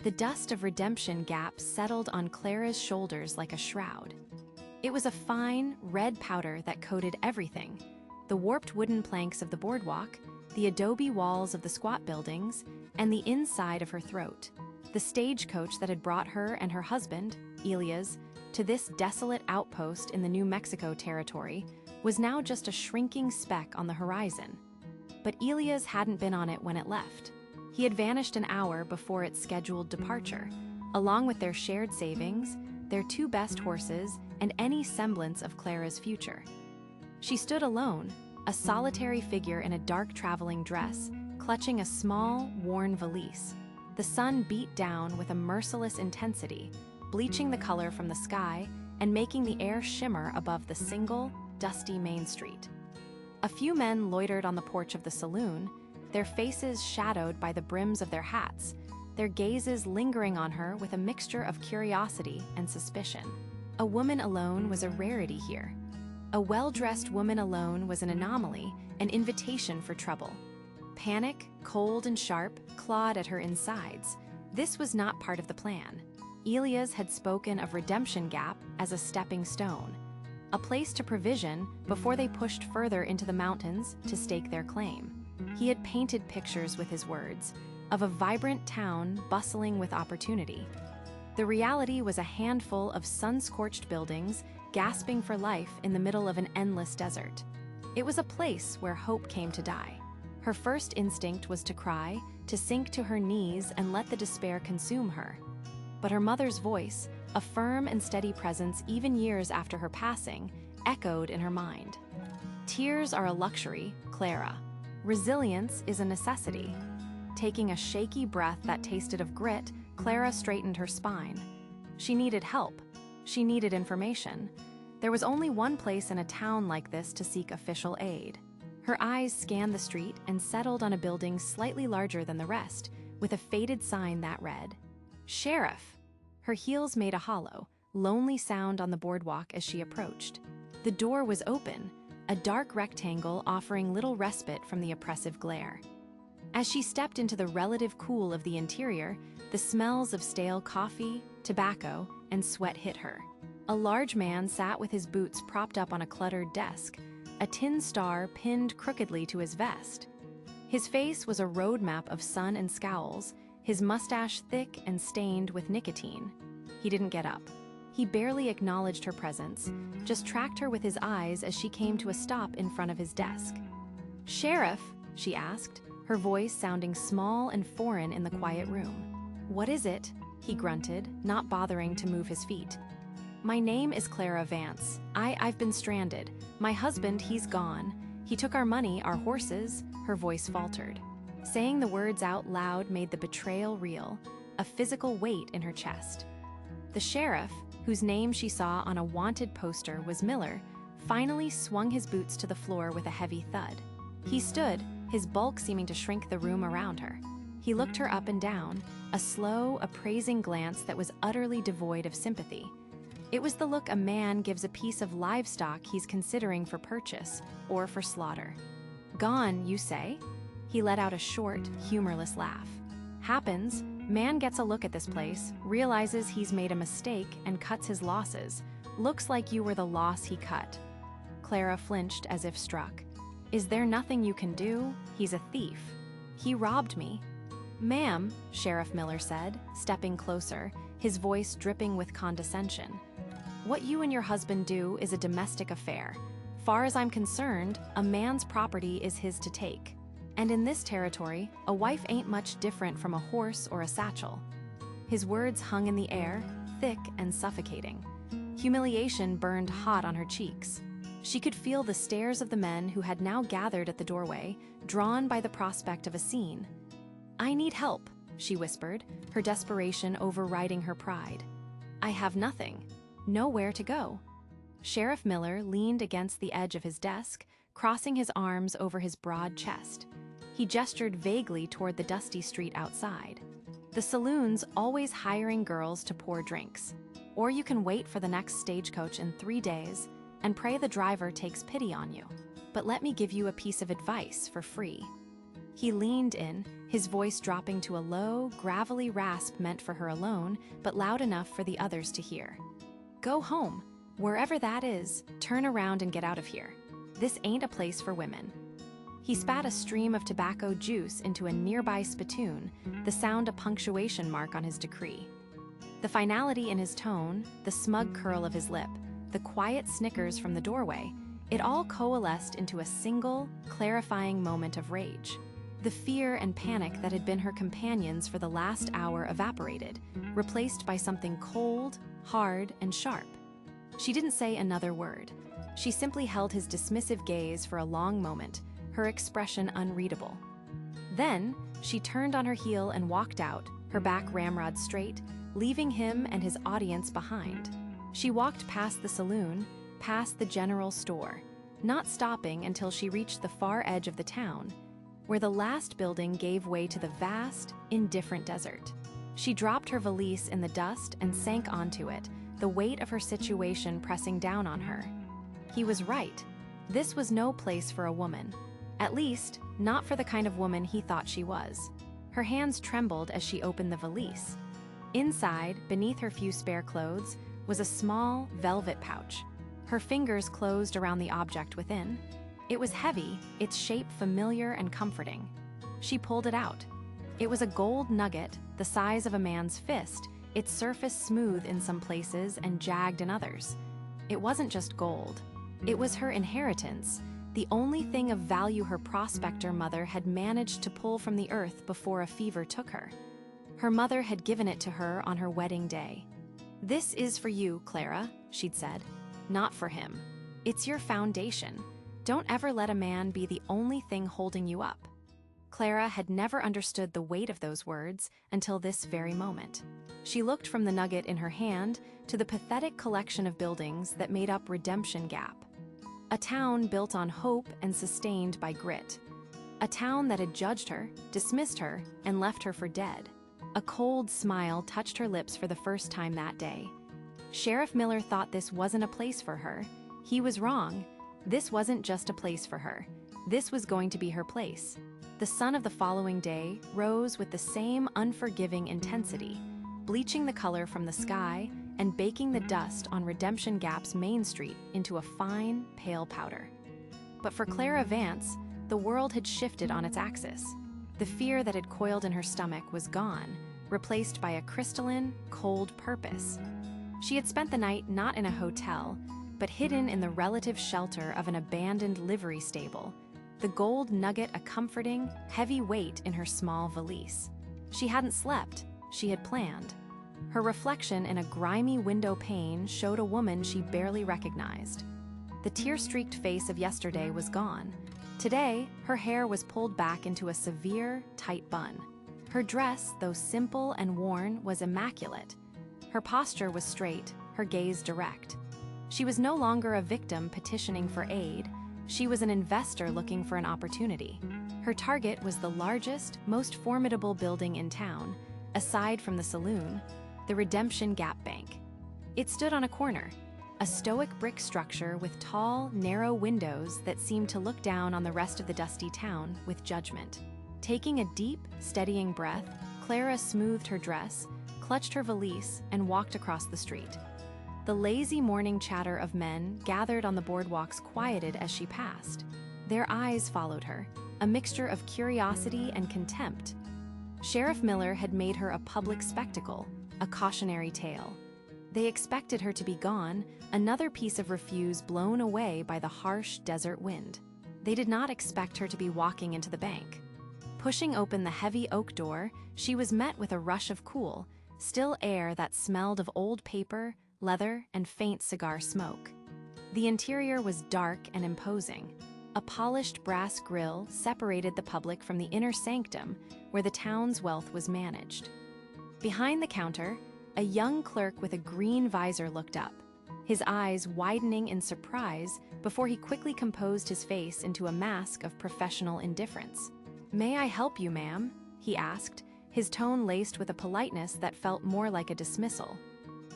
The dust of redemption gap settled on Clara's shoulders like a shroud. It was a fine, red powder that coated everything: the warped wooden planks of the boardwalk, the adobe walls of the squat buildings, and the inside of her throat. The stagecoach that had brought her and her husband, Elias, to this desolate outpost in the New Mexico territory was now just a shrinking speck on the horizon. But Elias hadn't been on it when it left. He had vanished an hour before its scheduled departure, along with their shared savings, their two best horses, and any semblance of Clara's future. She stood alone, a solitary figure in a dark traveling dress, clutching a small, worn valise. The sun beat down with a merciless intensity, bleaching the color from the sky and making the air shimmer above the single, dusty Main Street. A few men loitered on the porch of the saloon, their faces shadowed by the brims of their hats, their gazes lingering on her with a mixture of curiosity and suspicion. A woman alone was a rarity here. A well-dressed woman alone was an anomaly, an invitation for trouble. Panic, cold and sharp, clawed at her insides. This was not part of the plan. Elias had spoken of Redemption Gap as a stepping stone, a place to provision before they pushed further into the mountains to stake their claim. He had painted pictures with his words of a vibrant town bustling with opportunity. The reality was a handful of sun-scorched buildings gasping for life in the middle of an endless desert. It was a place where hope came to die. Her first instinct was to cry, to sink to her knees and let the despair consume her. But her mother's voice, a firm and steady presence even years after her passing, echoed in her mind. Tears are a luxury, Clara. Resilience is a necessity. Taking a shaky breath that tasted of grit, Clara straightened her spine. She needed help. She needed information. There was only one place in a town like this to seek official aid. Her eyes scanned the street and settled on a building slightly larger than the rest, with a faded sign that read, "Sheriff." Her heels made a hollow, lonely sound on the boardwalk as she approached. The door was open, a dark rectangle offering little respite from the oppressive glare. As she stepped into the relative cool of the interior, the smells of stale coffee, tobacco, and sweat hit her. A large man sat with his boots propped up on a cluttered desk, a tin star pinned crookedly to his vest. His face was a roadmap of sun and scowls, his mustache thick and stained with nicotine. He didn't get up. He barely acknowledged her presence, just tracked her with his eyes as she came to a stop in front of his desk. "Sheriff," she asked, her voice sounding small and foreign in the quiet room. "What is it?" he grunted, not bothering to move his feet. "My name is Clara Vance. I've been stranded. My husband, he's gone. He took our money, our horses," her voice faltered. Saying the words out loud made the betrayal real, a physical weight in her chest. The sheriff, whose name she saw on a wanted poster was Miller, finally swung his boots to the floor with a heavy thud. He stood, his bulk seeming to shrink the room around her. He looked her up and down, a slow, appraising glance that was utterly devoid of sympathy. It was the look a man gives a piece of livestock he's considering for purchase or for slaughter. "Gone, you say?" He let out a short, humorless laugh. "Happens. Man gets a look at this place, realizes he's made a mistake and cuts his losses. Looks like you were the loss he cut." Clara flinched as if struck. "Is there nothing you can do? He's a thief. He robbed me." "Ma'am," Sheriff Miller said, stepping closer, his voice dripping with condescension. "What you and your husband do is a domestic affair. Far as I'm concerned, a man's property is his to take. And in this territory, a wife ain't much different from a horse or a satchel." His words hung in the air, thick and suffocating. Humiliation burned hot on her cheeks. She could feel the stares of the men who had now gathered at the doorway, drawn by the prospect of a scene. "I need help," she whispered, her desperation overriding her pride. "I have nothing. Nowhere to go." Sheriff Miller leaned against the edge of his desk, crossing his arms over his broad chest. He gestured vaguely toward the dusty street outside. "The saloon's always hiring girls to pour drinks. Or you can wait for the next stagecoach in 3 days and pray the driver takes pity on you. But let me give you a piece of advice for free." He leaned in, his voice dropping to a low, gravelly rasp meant for her alone, but loud enough for the others to hear. "Go home. Wherever that is, turn around and get out of here. This ain't a place for women." He spat a stream of tobacco juice into a nearby spittoon, the sound a punctuation mark on his decree. The finality in his tone, the smug curl of his lip, the quiet snickers from the doorway, it all coalesced into a single, clarifying moment of rage. The fear and panic that had been her companions for the last hour evaporated, replaced by something cold, hard, and sharp. She didn't say another word. She simply held his dismissive gaze for a long moment, her expression unreadable. Then, she turned on her heel and walked out, her back ramrod straight, leaving him and his audience behind. She walked past the saloon, past the general store, not stopping until she reached the far edge of the town, where the last building gave way to the vast, indifferent desert. She dropped her valise in the dust and sank onto it, the weight of her situation pressing down on her. He was right. This was no place for a woman. At least, not for the kind of woman he thought she was. Her hands trembled as she opened the valise. Inside, beneath her few spare clothes, was a small, velvet pouch. Her fingers closed around the object within. It was heavy, its shape familiar and comforting. She pulled it out. It was a gold nugget, the size of a man's fist, its surface smooth in some places and jagged in others. It wasn't just gold. It was her inheritance, the only thing of value her prospector mother had managed to pull from the earth before a fever took her. Her mother had given it to her on her wedding day. "This is for you, Clara," she'd said. "Not for him. It's your foundation. Don't ever let a man be the only thing holding you up." Clara had never understood the weight of those words until this very moment. She looked from the nugget in her hand to the pathetic collection of buildings that made up Redemption Gap. A town built on hope and sustained by grit. A town that had judged her, dismissed her, and left her for dead. A cold smile touched her lips for the first time that day. Sheriff Miller thought this wasn't a place for her. He was wrong. This wasn't just a place for her. This was going to be her place. The sun of the following day rose with the same unforgiving intensity, bleaching the color from the sky and baking the dust on Redemption Gap's main street into a fine, pale powder. But for Clara Vance, the world had shifted on its axis. The fear that had coiled in her stomach was gone, replaced by a crystalline, cold purpose. She had spent the night not in a hotel, but hidden in the relative shelter of an abandoned livery stable, the gold nugget a comforting, heavy weight in her small valise. She hadn't slept, she had planned. Her reflection in a grimy window pane showed a woman she barely recognized. The tear-streaked face of yesterday was gone. Today, her hair was pulled back into a severe, tight bun. Her dress, though simple and worn, was immaculate. Her posture was straight, her gaze direct. She was no longer a victim petitioning for aid. She was an investor looking for an opportunity. Her target was the largest, most formidable building in town, aside from the saloon, the Redemption Gap Bank. It stood on a corner, a stoic brick structure with tall, narrow windows that seemed to look down on the rest of the dusty town with judgment. Taking a deep, steadying breath, Clara smoothed her dress, clutched her valise, and walked across the street. The lazy morning chatter of men gathered on the boardwalks quieted as she passed. Their eyes followed her, a mixture of curiosity and contempt. Sheriff Miller had made her a public spectacle, a cautionary tale. They expected her to be gone, another piece of refuse blown away by the harsh desert wind. They did not expect her to be walking into the bank. Pushing open the heavy oak door, she was met with a rush of cool, still air that smelled of old paper, leather, and faint cigar smoke. The interior was dark and imposing. A polished brass grille separated the public from the inner sanctum where the town's wealth was managed. Behind the counter, a young clerk with a green visor looked up, his eyes widening in surprise before he quickly composed his face into a mask of professional indifference. "May I help you, ma'am?" he asked, his tone laced with a politeness that felt more like a dismissal.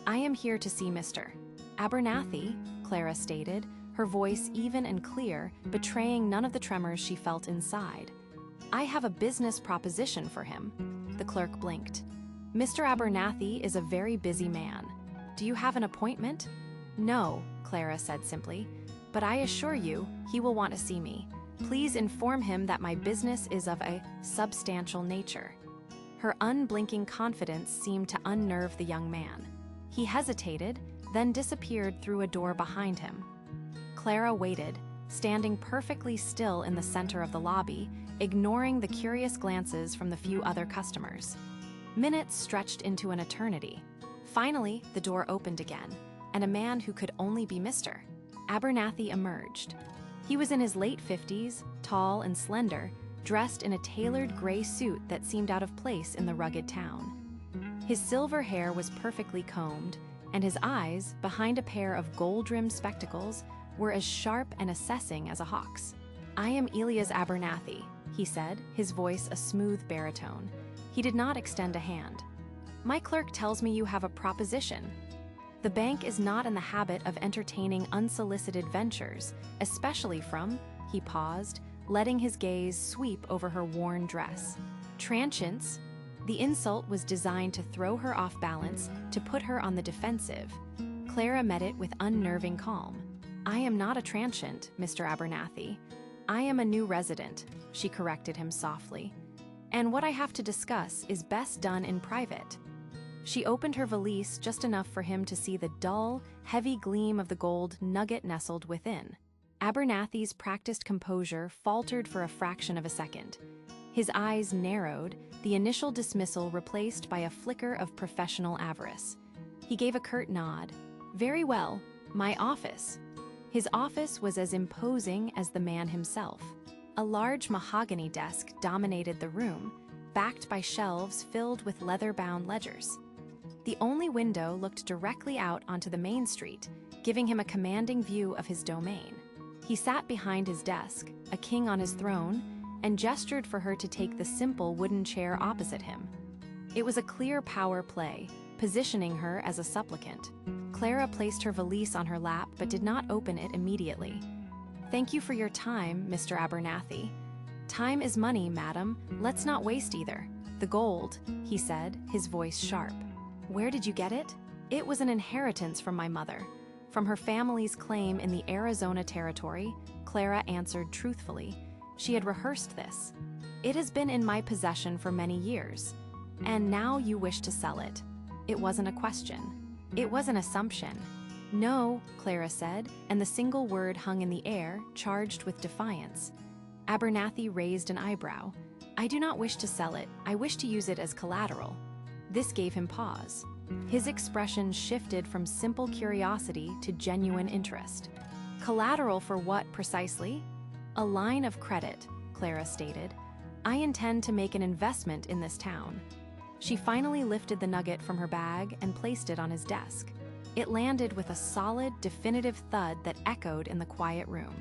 "I am here to see Mr. Abernathy," Clara stated, her voice even and clear, betraying none of the tremors she felt inside. I have a business proposition for him. The clerk blinked. Mr. Abernathy is a very busy man. Do you have an appointment? No, Clara said simply, but I assure you he will want to see me. Please inform him that my business is of a substantial nature. Her unblinking confidence seemed to unnerve the young man. He hesitated, then disappeared through a door behind him. Clara waited, standing perfectly still in the center of the lobby, ignoring the curious glances from the few other customers. Minutes stretched into an eternity. Finally, the door opened again, and a man who could only be Mr. Abernathy emerged. He was in his late 50s, tall and slender, dressed in a tailored gray suit that seemed out of place in the rugged town. His silver hair was perfectly combed, and his eyes, behind a pair of gold-rimmed spectacles, were as sharp and assessing as a hawk's. I am Elias Abernathy, he said, his voice a smooth baritone. He did not extend a hand. My clerk tells me you have a proposition. The bank is not in the habit of entertaining unsolicited ventures, especially from, he paused, letting his gaze sweep over her worn dress. Transients. The insult was designed to throw her off balance, to put her on the defensive. Clara met it with unnerving calm. I am not a transient, Mr. Abernathy. I am a new resident, she corrected him softly. And what I have to discuss is best done in private. She opened her valise just enough for him to see the dull, heavy gleam of the gold nugget nestled within. Abernathy's practiced composure faltered for a fraction of a second. His eyes narrowed, the initial dismissal replaced by a flicker of professional avarice. He gave a curt nod. Very well, my office. His office was as imposing as the man himself. A large mahogany desk dominated the room, backed by shelves filled with leather-bound ledgers. The only window looked directly out onto the main street, giving him a commanding view of his domain. He sat behind his desk, a king on his throne, and gestured for her to take the simple wooden chair opposite him. It was a clear power play, positioning her as a supplicant. Clara placed her valise on her lap but did not open it immediately. Thank you for your time, Mr. Abernathy. Time is money, madam. Let's not waste either. The gold, he said, his voice sharp. Where did you get it? It was an inheritance from my mother. From her family's claim in the Arizona territory, Clara answered truthfully. She had rehearsed this. It has been in my possession for many years. And now you wish to sell it. It wasn't a question. It was an assumption. No, Clara said, and the single word hung in the air, charged with defiance. Abernathy raised an eyebrow. I do not wish to sell it. I wish to use it as collateral. This gave him pause. His expression shifted from simple curiosity to genuine interest. Collateral for what, precisely? A line of credit, Clara stated. I intend to make an investment in this town. She finally lifted the nugget from her bag and placed it on his desk. It landed with a solid, definitive thud that echoed in the quiet room.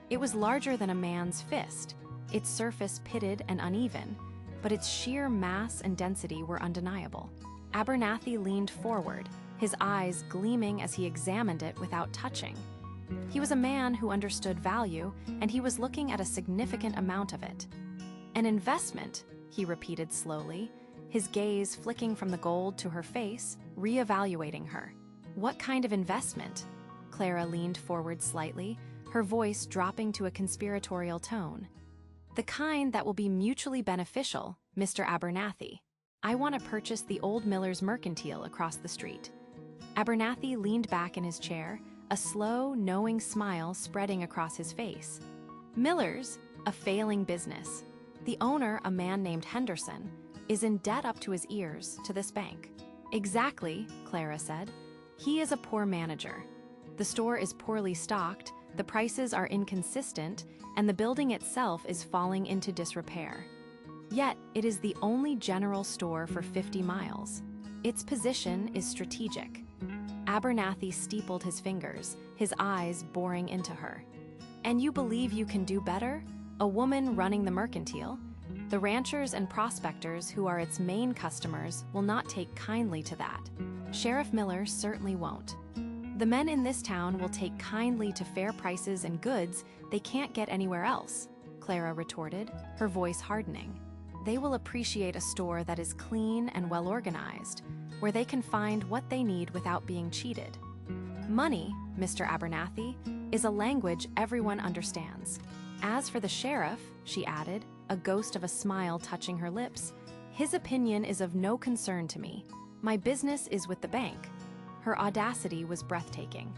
It was larger than a man's fist, its surface pitted and uneven, but its sheer mass and density were undeniable. Abernathy leaned forward, his eyes gleaming as he examined it without touching. He was a man who understood value, and he was looking at a significant amount of it. An investment, he repeated slowly, his gaze flicking from the gold to her face, re-evaluating her. What kind of investment? Clara leaned forward slightly, her voice dropping to a conspiratorial tone. The kind that will be mutually beneficial, Mr. Abernathy. I want to purchase the old Miller's Mercantile across the street. Abernathy leaned back in his chair, a slow, knowing smile spreading across his face. Miller's, a failing business. The owner, a man named Henderson, is in debt up to his ears to this bank. Exactly, Clara said. He is a poor manager. The store is poorly stocked, the prices are inconsistent, and the building itself is falling into disrepair. Yet, it is the only general store for 50 miles. Its position is strategic. Abernathy steepled his fingers, his eyes boring into her. And you believe you can do better? A woman running the mercantile? The ranchers and prospectors who are its main customers will not take kindly to that. Sheriff Miller certainly won't. The men in this town will take kindly to fair prices and goods they can't get anywhere else, Clara retorted, her voice hardening. They will appreciate a store that is clean and well-organized, where they can find what they need without being cheated. Money, Mr. Abernathy, is a language everyone understands. As for the sheriff, she added, a ghost of a smile touching her lips, his opinion is of no concern to me. My business is with the bank. Her audacity was breathtaking.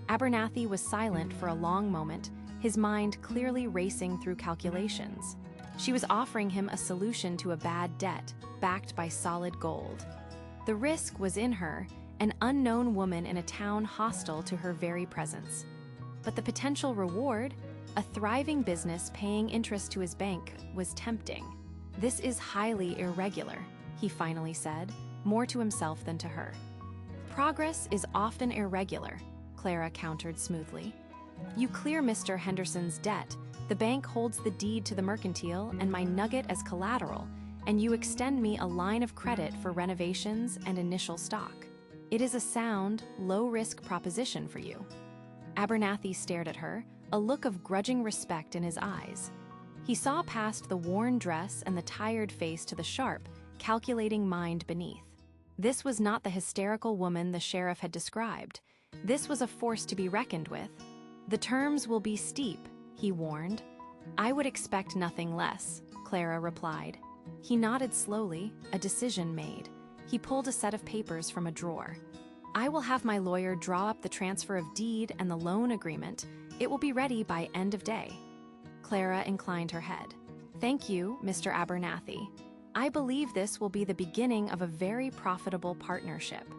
Abernathy was silent for a long moment, his mind clearly racing through calculations. She was offering him a solution to a bad debt, backed by solid gold. The risk was in her, an unknown woman in a town hostile to her very presence. But the potential reward, a thriving business paying interest to his bank, was tempting. This is highly irregular, he finally said, more to himself than to her. Progress is often irregular, Clara countered smoothly. You clear Mr. Henderson's debt, the bank holds the deed to the mercantile and my nugget as collateral, and you extend me a line of credit for renovations and initial stock. It is a sound, low-risk proposition for you. Abernathy stared at her, a look of grudging respect in his eyes. He saw past the worn dress and the tired face to the sharp, calculating mind beneath. This was not the hysterical woman the sheriff had described. This was a force to be reckoned with. The terms will be steep, he warned. I would expect nothing less, Clara replied. He nodded slowly, a decision made. He pulled a set of papers from a drawer. I will have my lawyer draw up the transfer of deed and the loan agreement. It will be ready by end of day. Clara inclined her head. Thank you, Mr. Abernathy. I believe this will be the beginning of a very profitable partnership.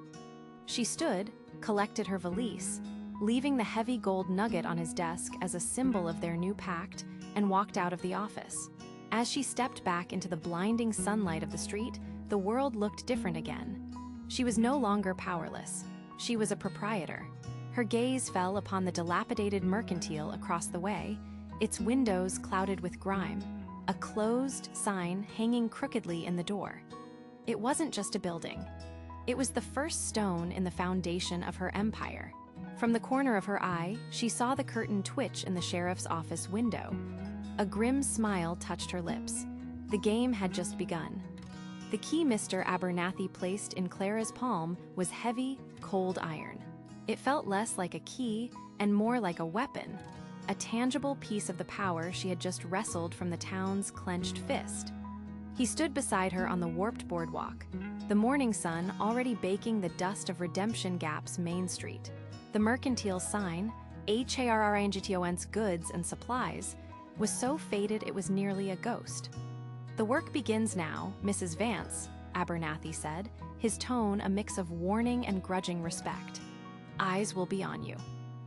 She stood, collected her valise, leaving the heavy gold nugget on his desk as a symbol of their new pact, and walked out of the office. As she stepped back into the blinding sunlight of the street, the world looked different again. She was no longer powerless. She was a proprietor. Her gaze fell upon the dilapidated mercantile across the way, its windows clouded with grime, a closed sign hanging crookedly in the door. It wasn't just a building. It was the first stone in the foundation of her empire. From the corner of her eye, she saw the curtain twitch in the sheriff's office window. A grim smile touched her lips. The game had just begun. The key Mr. Abernathy placed in Clara's palm was heavy, cold iron. It felt less like a key and more like a weapon, a tangible piece of the power she had just wrestled from the town's clenched fist. He stood beside her on the warped boardwalk, the morning sun already baking the dust of Redemption Gap's Main Street. The mercantile sign, HARRINGTON's goods and supplies, was so faded it was nearly a ghost. The work begins now, Mrs. Vance, Abernathy said, his tone a mix of warning and grudging respect. Eyes will be on you.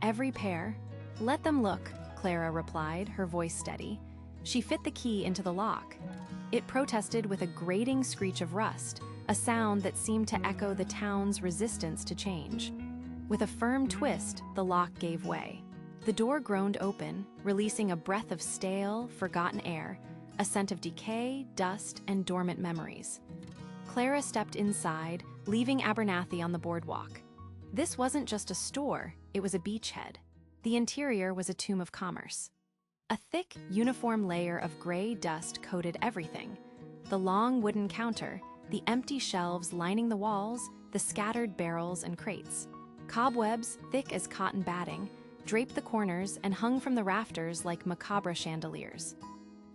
Every pair. Let them look, Clara replied, her voice steady. She fit the key into the lock. It protested with a grating screech of rust, a sound that seemed to echo the town's resistance to change. With a firm twist, the lock gave way. The door groaned open, releasing a breath of stale, forgotten air, a scent of decay, dust, and dormant memories. Clara stepped inside, leaving Abernathy on the boardwalk. This wasn't just a store, it was a beachhead. The interior was a tomb of commerce. A thick, uniform layer of gray dust coated everything. The long wooden counter, the empty shelves lining the walls, the scattered barrels and crates. Cobwebs, thick as cotton batting, draped the corners and hung from the rafters like macabre chandeliers.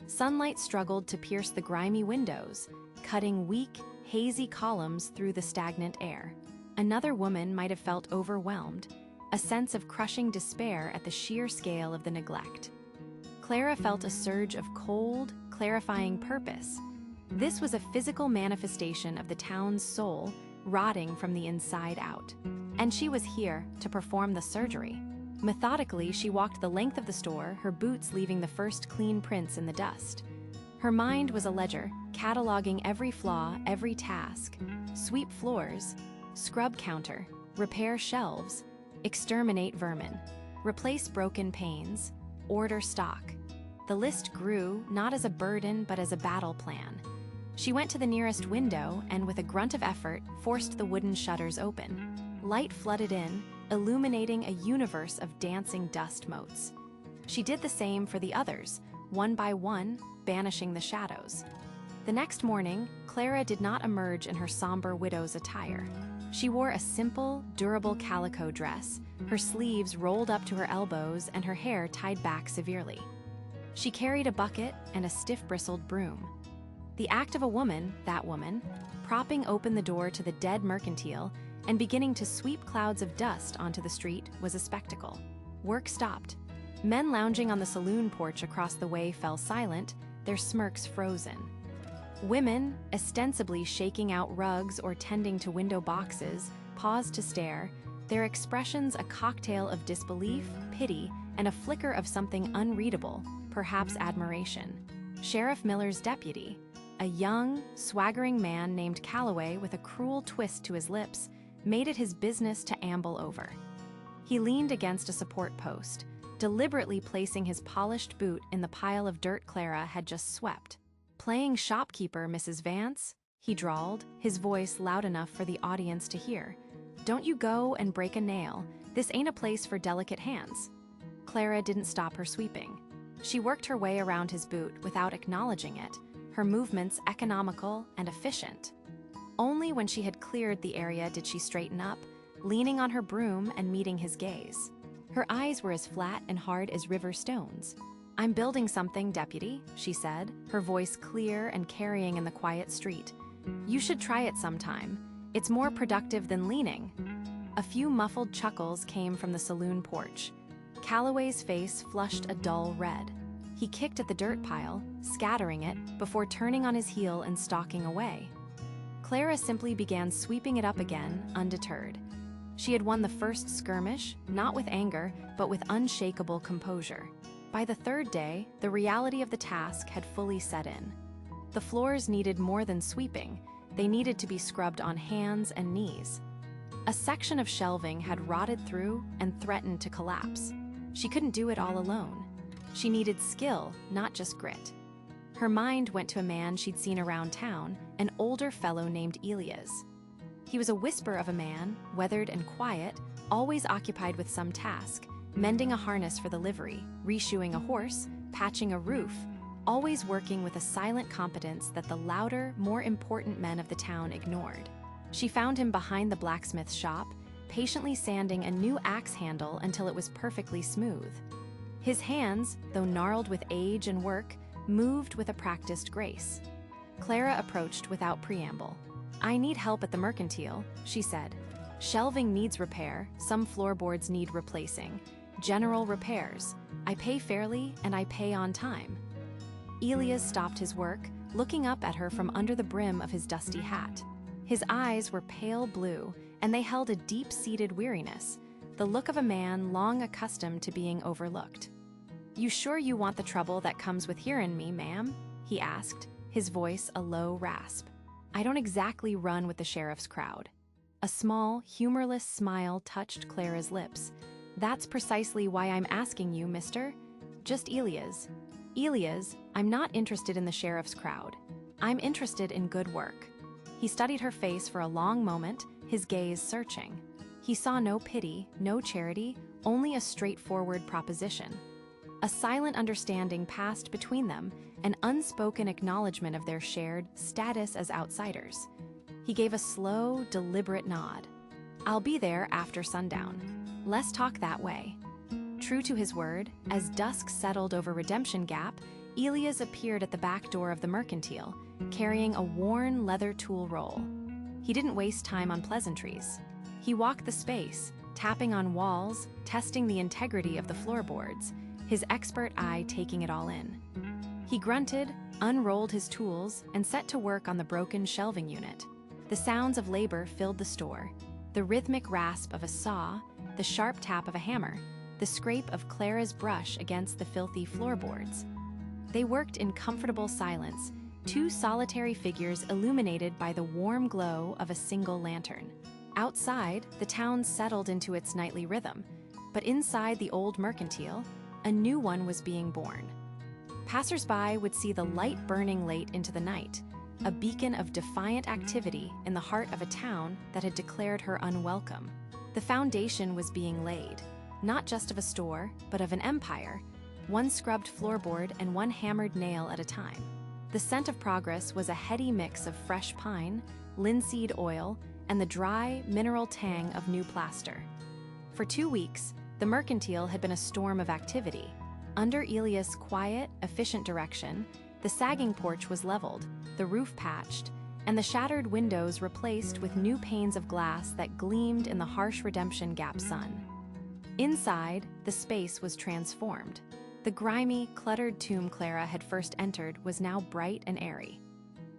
Sunlight struggled to pierce the grimy windows, cutting weak, hazy columns through the stagnant air. Another woman might have felt overwhelmed, a sense of crushing despair at the sheer scale of the neglect. Clara felt a surge of cold, clarifying purpose. This was a physical manifestation of the town's soul, rotting from the inside out. And she was here to perform the surgery. Methodically, she walked the length of the store, her boots leaving the first clean prints in the dust. Her mind was a ledger, cataloging every flaw, every task. Sweep floors, scrub counter, repair shelves, exterminate vermin, replace broken panes, order stock. The list grew, not as a burden, but as a battle plan. She went to the nearest window and, with a grunt of effort, forced the wooden shutters open. Light flooded in, illuminating a universe of dancing dust motes. She did the same for the others, one by one, banishing the shadows. The next morning, Clara did not emerge in her somber widow's attire. She wore a simple, durable calico dress, her sleeves rolled up to her elbows and her hair tied back severely. She carried a bucket and a stiff-bristled broom. The act of a woman, that woman, propping open the door to the dead mercantile and beginning to sweep clouds of dust onto the street was a spectacle. Work stopped. Men lounging on the saloon porch across the way fell silent, their smirks frozen. Women, ostensibly shaking out rugs or tending to window boxes, paused to stare, their expressions a cocktail of disbelief, pity, and a flicker of something unreadable, perhaps admiration. Sheriff Miller's deputy, a young, swaggering man named Calloway with a cruel twist to his lips, made it his business to amble over. He leaned against a support post, deliberately placing his polished boot in the pile of dirt Clara had just swept. "Playing shopkeeper, Mrs. Vance," he drawled, his voice loud enough for the audience to hear. "Don't you go and break a nail. This ain't a place for delicate hands." Clara didn't stop her sweeping. She worked her way around his boot without acknowledging it, her movements economical and efficient. Only when she had cleared the area did she straighten up, leaning on her broom and meeting his gaze. Her eyes were as flat and hard as river stones. "I'm building something, deputy," she said, her voice clear and carrying in the quiet street. "You should try it sometime. It's more productive than leaning." A few muffled chuckles came from the saloon porch. Calloway's face flushed a dull red. He kicked at the dirt pile, scattering it, before turning on his heel and stalking away. Clara simply began sweeping it up again, undeterred. She had won the first skirmish, not with anger, but with unshakable composure. By the third day, the reality of the task had fully set in. The floors needed more than sweeping. They needed to be scrubbed on hands and knees. A section of shelving had rotted through and threatened to collapse. She couldn't do it all alone. She needed skill, not just grit. Her mind went to a man she'd seen around town, an older fellow named Elias. He was a whisper of a man, weathered and quiet, always occupied with some task, mending a harness for the livery, reshoeing a horse, patching a roof, always working with a silent competence that the louder, more important men of the town ignored. She found him behind the blacksmith's shop, patiently sanding a new axe handle until it was perfectly smooth. His hands, though gnarled with age and work, moved with a practiced grace. Clara approached without preamble. "I need help at the mercantile," she said. "Shelving needs repair, some floorboards need replacing. General repairs. I pay fairly and I pay on time." Elias stopped his work, looking up at her from under the brim of his dusty hat. His eyes were pale blue, and they held a deep-seated weariness, the look of a man long accustomed to being overlooked. "You sure you want the trouble that comes with hearin' me, ma'am?" he asked, his voice a low rasp. "I don't exactly run with the sheriff's crowd." A small, humorless smile touched Clara's lips. "That's precisely why I'm asking you, mister. Just Elias. Elias, I'm not interested in the sheriff's crowd. I'm interested in good work." He studied her face for a long moment, his gaze searching. He saw no pity, no charity, only a straightforward proposition. A silent understanding passed between them, an unspoken acknowledgement of their shared status as outsiders. He gave a slow, deliberate nod. "I'll be there after sundown. Let's talk that way." True to his word, as dusk settled over Redemption Gap, Elias appeared at the back door of the mercantile, carrying a worn leather tool roll. He didn't waste time on pleasantries. He walked the space, tapping on walls, testing the integrity of the floorboards, his expert eye taking it all in. He grunted, unrolled his tools, and set to work on the broken shelving unit. The sounds of labor filled the store, the rhythmic rasp of a saw, the sharp tap of a hammer, the scrape of Clara's brush against the filthy floorboards. They worked in comfortable silence, two solitary figures illuminated by the warm glow of a single lantern. Outside, the town settled into its nightly rhythm, but inside the old mercantile, a new one was being born. Passers-by would see the light burning late into the night, a beacon of defiant activity in the heart of a town that had declared her unwelcome. The foundation was being laid, not just of a store, but of an empire, one scrubbed floorboard and one hammered nail at a time. The scent of progress was a heady mix of fresh pine, linseed oil, and the dry, mineral tang of new plaster. For 2 weeks, the mercantile had been a storm of activity. Under Elias' quiet, efficient direction, the sagging porch was leveled, the roof patched, and the shattered windows replaced with new panes of glass that gleamed in the harsh Redemption Gap sun. Inside, the space was transformed. The grimy, cluttered tomb Clara had first entered was now bright and airy.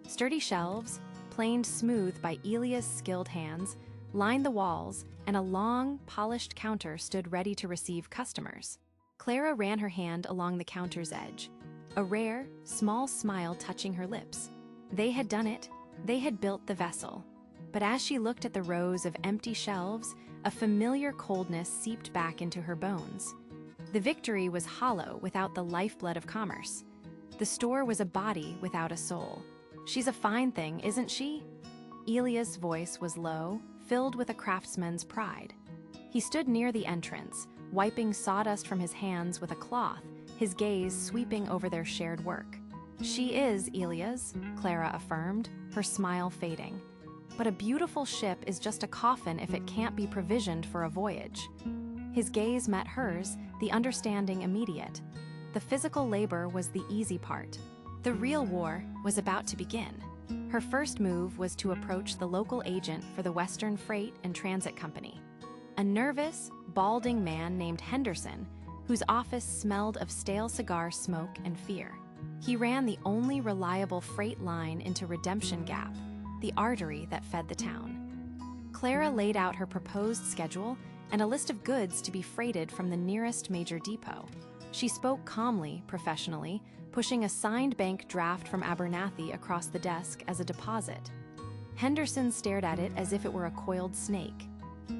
Sturdy shelves, planed smooth by Elias' skilled hands, lined the walls, and a long, polished counter stood ready to receive customers. Clara ran her hand along the counter's edge, a rare, small smile touching her lips. They had done it. They had built the vessel. But as she looked at the rows of empty shelves, a familiar coldness seeped back into her bones. The victory was hollow without the lifeblood of commerce. The store was a body without a soul. "She's a fine thing, isn't she?" Elias' voice was low, filled with a craftsman's pride. He stood near the entrance, wiping sawdust from his hands with a cloth, his gaze sweeping over their shared work. "She is, Elias," Clara affirmed, her smile fading. "But a beautiful ship is just a coffin if it can't be provisioned for a voyage." His gaze met hers, the understanding immediate. The physical labor was the easy part. The real war was about to begin. Her first move was to approach the local agent for the Western Freight and Transit Company, a nervous, balding man named Henderson, whose office smelled of stale cigar smoke and fear. He ran the only reliable freight line into Redemption Gap, the artery that fed the town. Clara laid out her proposed schedule and a list of goods to be freighted from the nearest major depot. She spoke calmly, professionally, pushing a signed bank draft from Abernathy across the desk as a deposit. Henderson stared at it as if it were a coiled snake.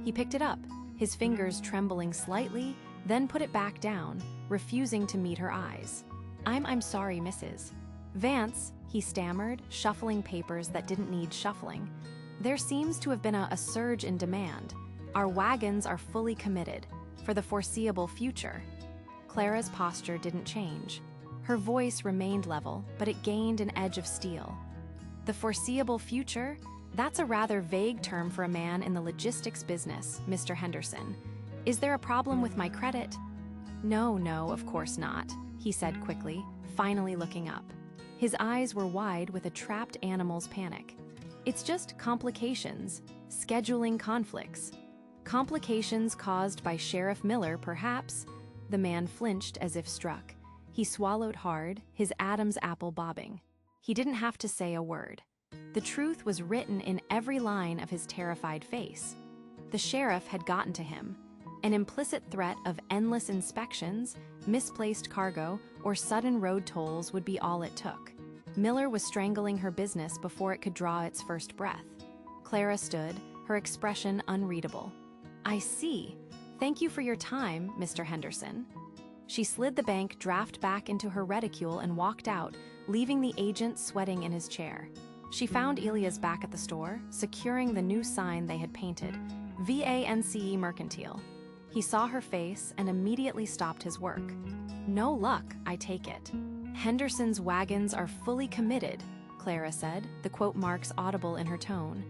He picked it up, his fingers trembling slightly, then put it back down, refusing to meet her eyes. I'm sorry, Mrs. Vance," he stammered, shuffling papers that didn't need shuffling. "There seems to have been a surge in demand. Our wagons are fully committed, for the foreseeable future." Clara's posture didn't change. Her voice remained level, but it gained an edge of steel. "The foreseeable future? That's a rather vague term for a man in the logistics business, Mr. Henderson. Is there a problem with my credit?" No, of course not," he said quickly, finally looking up. His eyes were wide with a trapped animal's panic. "It's just complications, scheduling conflicts. Complications caused by Sheriff Miller, perhaps." The man flinched as if struck. He swallowed hard, his Adam's apple bobbing. He didn't have to say a word. The truth was written in every line of his terrified face. The sheriff had gotten to him. An implicit threat of endless inspections, misplaced cargo, or sudden road tolls would be all it took. Miller was strangling her business before it could draw its first breath. Clara stood, her expression unreadable. "I see. Thank you for your time, Mr. Henderson." She slid the bank draft back into her reticule and walked out, leaving the agent sweating in his chair. She found Elias back at the store, securing the new sign they had painted, VANCE Mercantile. He saw her face and immediately stopped his work. "No luck, I take it." "Henderson's wagons are fully committed," Clara said, the quote marks audible in her tone.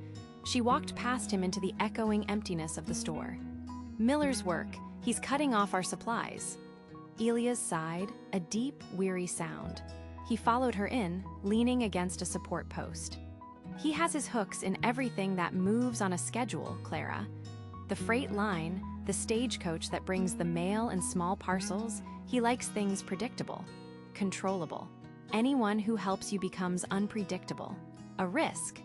She walked past him into the echoing emptiness of the store. "Miller's work. He's cutting off our supplies." Elias sighed, a deep, weary sound. He followed her in, leaning against a support post. "He has his hooks in everything that moves on a schedule, Clara. The freight line, the stagecoach that brings the mail and small parcels, he likes things predictable, controllable. Anyone who helps you becomes unpredictable. A risk."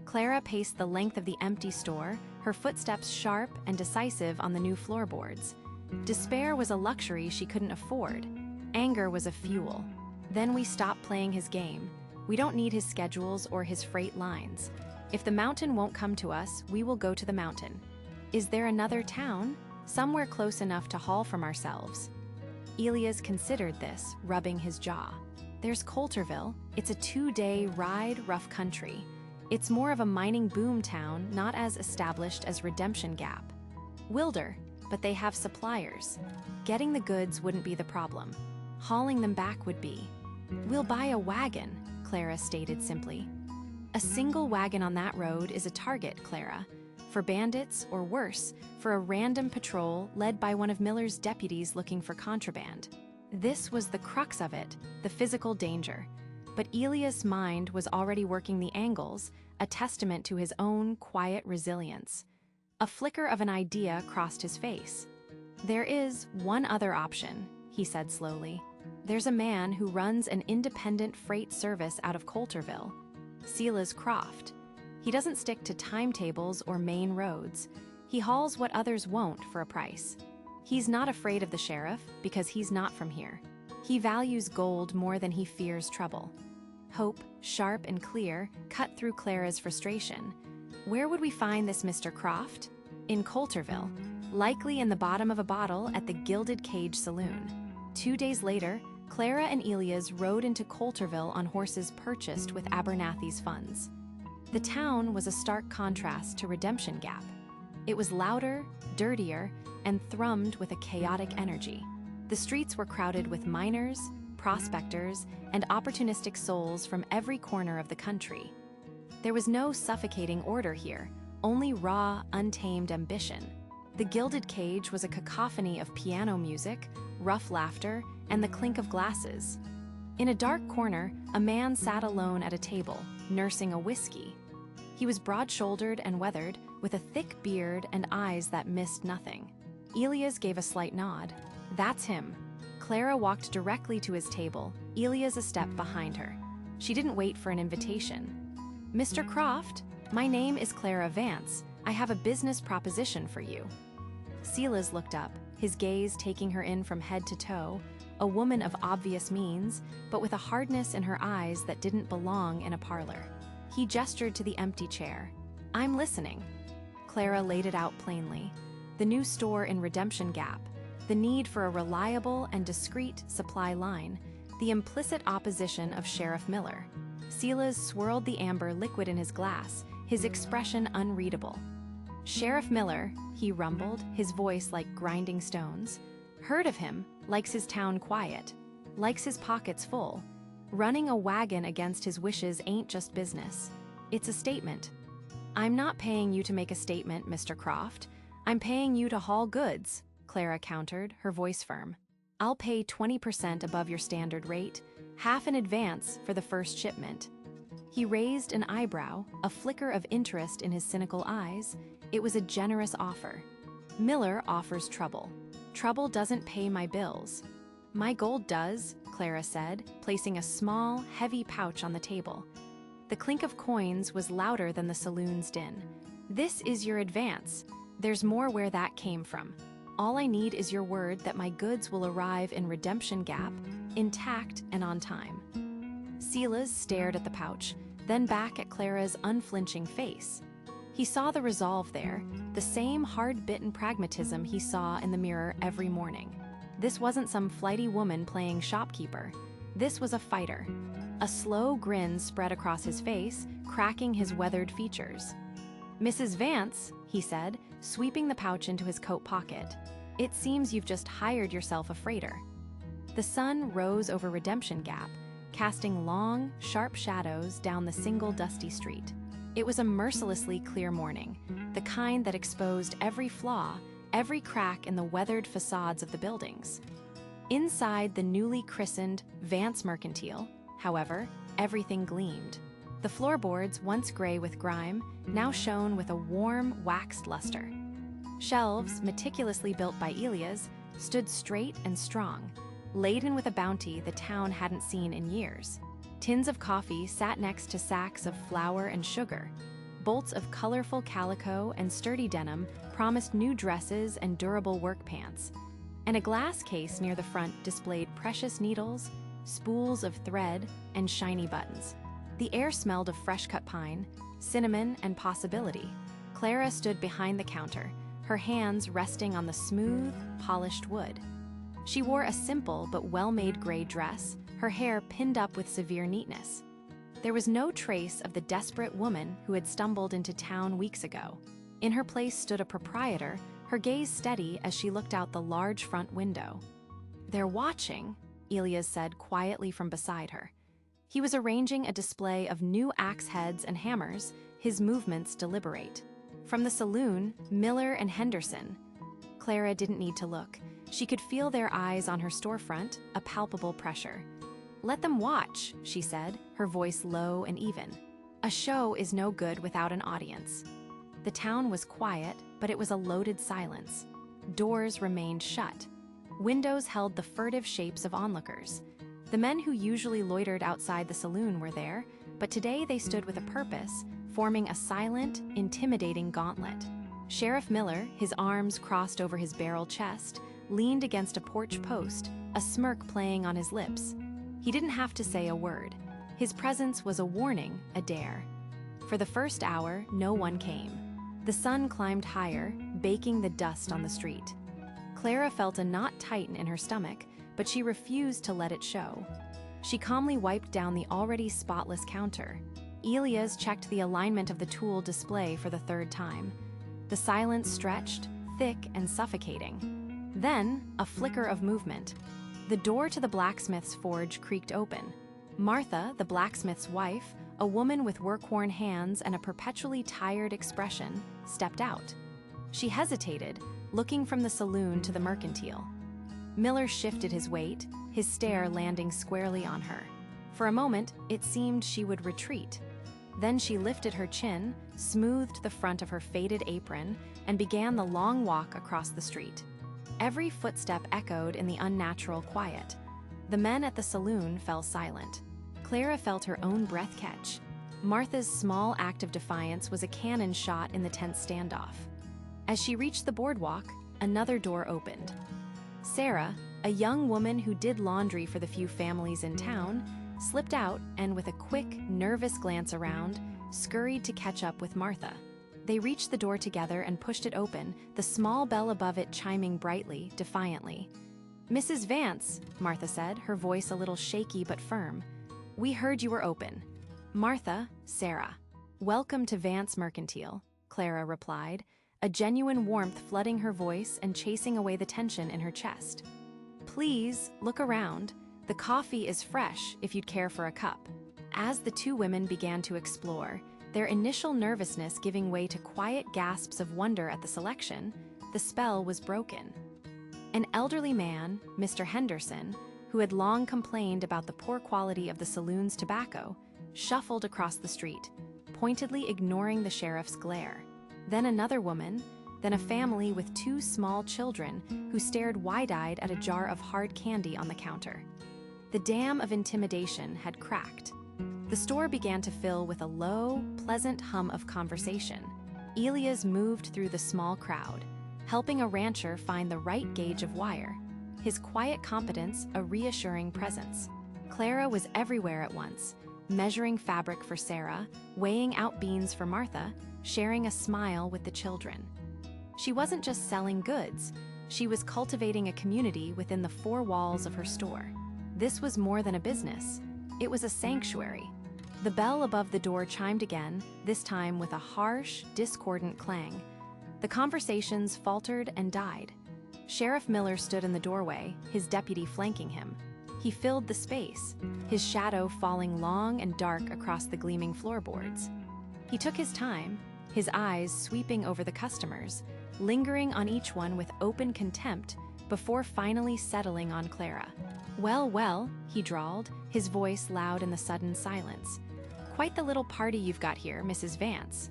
Clara paced the length of the empty store, her footsteps sharp and decisive on the new floorboards. Despair was a luxury she couldn't afford. Anger was a fuel. "Then we stop playing his game. We don't need his schedules or his freight lines. If the mountain won't come to us, we will go to the mountain. Is there another town? Somewhere close enough to haul from ourselves?" Elias considered this, rubbing his jaw. "There's Coulterville. It's a 2-day ride, rough country. It's more of a mining boom town, not as established as Redemption Gap. Wilder, but they have suppliers. Getting the goods wouldn't be the problem. hauling them back would be. "We'll buy a wagon," Clara stated simply. "A single wagon on that road is a target, Clara. For bandits, or worse, for a random patrol led by one of Miller's deputies looking for contraband." This was the crux of it, the physical danger. But Elias' mind was already working the angles, a testament to his own quiet resilience. A flicker of an idea crossed his face. "There is one other option," he said slowly. "There's a man who runs an independent freight service out of Coulterville, Silas Croft. He doesn't stick to timetables or main roads. He hauls what others won't for a price. He's not afraid of the sheriff because he's not from here. He values gold more than he fears trouble." Hope, sharp and clear, cut through Clara's frustration. Where would we find this Mr. Croft? In Coulterville, likely in the bottom of a bottle at the Gilded Cage Saloon. 2 days later, Clara and Elias rode into Coulterville on horses purchased with Abernathy's funds. The town was a stark contrast to Redemption Gap. It was louder, dirtier, and thrummed with a chaotic energy. The streets were crowded with miners, prospectors, and opportunistic souls from every corner of the country. There was no suffocating order here, only raw, untamed ambition. The Gilded Cage was a cacophony of piano music, rough laughter, and the clink of glasses. In a dark corner, a man sat alone at a table, nursing a whiskey. He was broad-shouldered and weathered, with a thick beard and eyes that missed nothing. Elias gave a slight nod. "That's him." Clara walked directly to his table, Elias a step behind her. She didn't wait for an invitation. "Mr. Croft, my name is Clara Vance. I have a business proposition for you." Silas looked up, his gaze taking her in from head to toe, a woman of obvious means, but with a hardness in her eyes that didn't belong in a parlor. He gestured to the empty chair. "I'm listening." Clara laid it out plainly. The new store in Redemption Gap, the need for a reliable and discreet supply line, the implicit opposition of Sheriff Miller. Silas swirled the amber liquid in his glass, his expression unreadable. "Sheriff Miller," he rumbled, his voice like grinding stones. "Heard of him, likes his town quiet, likes his pockets full. Running a wagon against his wishes ain't just business. It's a statement." "I'm not paying you to make a statement, Mr. Croft. I'm paying you to haul goods," Clara countered, her voice firm. "I'll pay 20% above your standard rate, half in advance for the first shipment." He raised an eyebrow, a flicker of interest in his cynical eyes. It was a generous offer. "Miller offers trouble. Trouble doesn't pay my bills." "My gold does," Clara said, placing a small, heavy pouch on the table. The clink of coins was louder than the saloon's din. "This is your advance. There's more where that came from. All I need is your word that my goods will arrive in Redemption Gap, intact and on time." Silas stared at the pouch, then back at Clara's unflinching face. He saw the resolve there, the same hard-bitten pragmatism he saw in the mirror every morning. This wasn't some flighty woman playing shopkeeper. This was a fighter. A slow grin spread across his face, cracking his weathered features. "Mrs. Vance," he said, sweeping the pouch into his coat pocket. "It seems you've just hired yourself a freighter." The sun rose over Redemption Gap, casting long, sharp shadows down the single dusty street. It was a mercilessly clear morning, the kind that exposed every flaw, every crack in the weathered facades of the buildings. Inside the newly christened Vance Mercantile, however, everything gleamed. The floorboards, once gray with grime, now shone with a warm, waxed luster. Shelves, meticulously built by Elias, stood straight and strong, laden with a bounty the town hadn't seen in years. Tins of coffee sat next to sacks of flour and sugar. Bolts of colorful calico and sturdy denim promised new dresses and durable work pants. And a glass case near the front displayed precious needles, spools of thread, and shiny buttons. The air smelled of fresh-cut pine, cinnamon, and possibility. Clara stood behind the counter, her hands resting on the smooth, polished wood. She wore a simple but well-made gray dress, her hair pinned up with severe neatness. There was no trace of the desperate woman who had stumbled into town weeks ago. In her place stood a proprietor, her gaze steady as she looked out the large front window. "They're watching," Elias said quietly from beside her. He was arranging a display of new axe heads and hammers, his movements deliberate. From the saloon, Miller and Henderson. Clara didn't need to look. She could feel their eyes on her storefront, a palpable pressure. "Let them watch," she said, her voice low and even. "A show is no good without an audience." The town was quiet, but it was a loaded silence. Doors remained shut. Windows held the furtive shapes of onlookers. The men who usually loitered outside the saloon were there, but today they stood with a purpose, forming a silent, intimidating gauntlet. Sheriff Miller, his arms crossed over his barrel chest, leaned against a porch post, a smirk playing on his lips. He didn't have to say a word. His presence was a warning, a dare. For the first hour, no one came. The sun climbed higher, baking the dust on the street. Clara felt a knot tighten in her stomach, but she refused to let it show. She calmly wiped down the already spotless counter. Elias checked the alignment of the tool display for the third time. The silence stretched, thick and suffocating. Then, a flicker of movement. The door to the blacksmith's forge creaked open. Martha, the blacksmith's wife, a woman with work-worn hands and a perpetually tired expression, stepped out. She hesitated, looking from the saloon to the mercantile. Miller shifted his weight, his stare landing squarely on her. For a moment, it seemed she would retreat. Then she lifted her chin, smoothed the front of her faded apron, and began the long walk across the street. Every footstep echoed in the unnatural quiet. The men at the saloon fell silent. Clara felt her own breath catch. Martha's small act of defiance was a cannon shot in the tense standoff. As she reached the boardwalk, another door opened. Sarah, a young woman who did laundry for the few families in town, slipped out and, with a quick, nervous glance around, scurried to catch up with Martha. They reached the door together and pushed it open, the small bell above it chiming brightly, defiantly. "Mrs. Vance," Martha said, her voice a little shaky but firm. "We heard you were open." "Martha, Sarah." "Welcome to Vance Mercantile," Clara replied, a genuine warmth flooding her voice and chasing away the tension in her chest. "Please, look around. The coffee is fresh if you'd care for a cup." As the two women began to explore, their initial nervousness giving way to quiet gasps of wonder at the selection, the spell was broken. An elderly man, Mr. Henderson, who had long complained about the poor quality of the saloon's tobacco, shuffled across the street, pointedly ignoring the sheriff's glare. Then another woman, then a family with two small children who stared wide-eyed at a jar of hard candy on the counter. The dam of intimidation had cracked. The store began to fill with a low, pleasant hum of conversation. Elias moved through the small crowd, helping a rancher find the right gauge of wire, his quiet competence a reassuring presence. Clara was everywhere at once, measuring fabric for Sarah, weighing out beans for Martha, sharing a smile with the children. She wasn't just selling goods, she was cultivating a community within the four walls of her store. This was more than a business, it was a sanctuary. The bell above the door chimed again, this time with a harsh, discordant clang. The conversations faltered and died. Sheriff Miller stood in the doorway, his deputy flanking him. He filled the space, his shadow falling long and dark across the gleaming floorboards. He took his time, his eyes sweeping over the customers, lingering on each one with open contempt before finally settling on Clara. "Well, well," he drawled, his voice loud in the sudden silence. "Quite the little party you've got here, Mrs. Vance."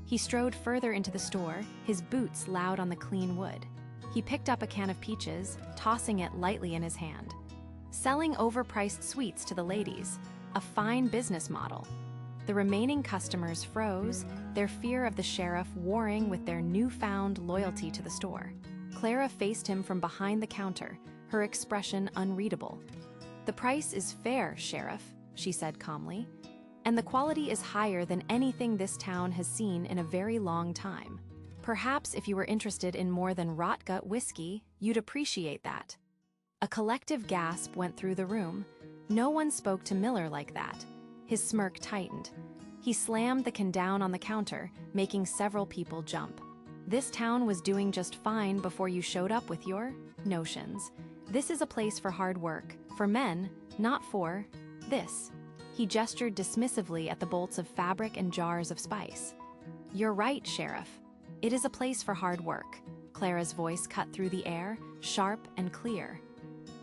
He strode further into the store, his boots loud on the clean wood. He picked up a can of peaches, tossing it lightly in his hand. Selling overpriced sweets to the ladies, a fine business model. The remaining customers froze, their fear of the sheriff warring with their newfound loyalty to the store. Clara faced him from behind the counter, her expression unreadable. "The price is fair, Sheriff," she said calmly, "and the quality is higher than anything this town has seen in a very long time. Perhaps if you were interested in more than rot-gut whiskey, you'd appreciate that." A collective gasp went through the room. No one spoke to Miller like that. His smirk tightened. He slammed the can down on the counter, making several people jump. "This town was doing just fine before you showed up with your notions. This is a place for hard work, For men, not for this. He gestured dismissively at the bolts of fabric and jars of spice. You're right, Sheriff. It is a place for hard work. Clara's voice cut through the air, sharp and clear.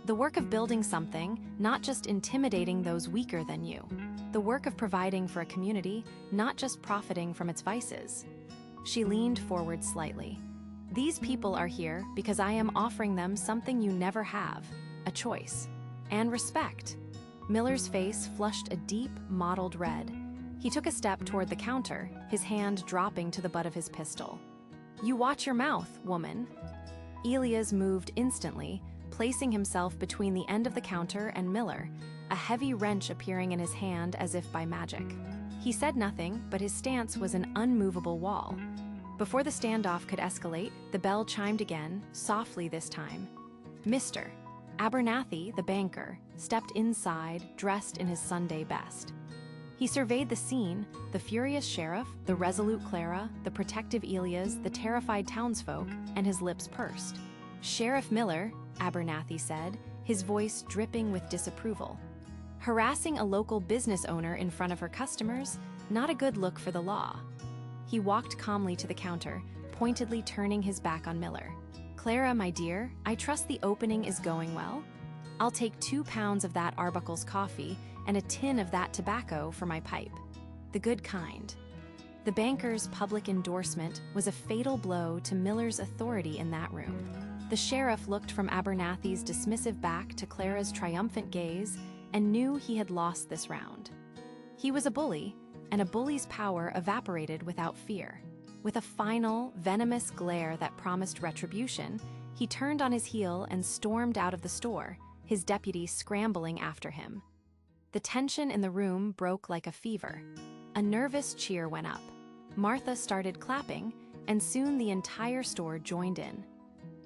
The work of building something, not just intimidating those weaker than you. The work of providing for a community, not just profiting from its vices. She leaned forward slightly. These people are here because I am offering them something you never have, a choice. And respect. Miller's face flushed a deep, mottled red. He took a step toward the counter, his hand dropping to the butt of his pistol. You watch your mouth, woman. Elias moved instantly, placing himself between the end of the counter and Miller, a heavy wrench appearing in his hand as if by magic. He said nothing, but his stance was an unmovable wall. Before the standoff could escalate, the bell chimed again, softly this time. Mr. Abernathy, the banker, stepped inside, dressed in his Sunday best. He surveyed the scene, the furious sheriff, the resolute Clara, the protective Elias, the terrified townsfolk, and his lips pursed. Sheriff Miller, Abernathy said, his voice dripping with disapproval. Harassing a local business owner in front of her customers, not a good look for the law. He walked calmly to the counter, pointedly turning his back on Miller. Clara, my dear, I trust the opening is going well. I'll take 2 pounds of that Arbuckle's coffee and a tin of that tobacco for my pipe. The good kind. The banker's public endorsement was a fatal blow to Miller's authority in that room. The sheriff looked from Abernathy's dismissive back to Clara's triumphant gaze and knew he had lost this round. He was a bully, and a bully's power evaporated without fear. With a final, venomous glare that promised retribution, he turned on his heel and stormed out of the store, his deputy scrambling after him. The tension in the room broke like a fever. A nervous cheer went up. Martha started clapping, and soon the entire store joined in.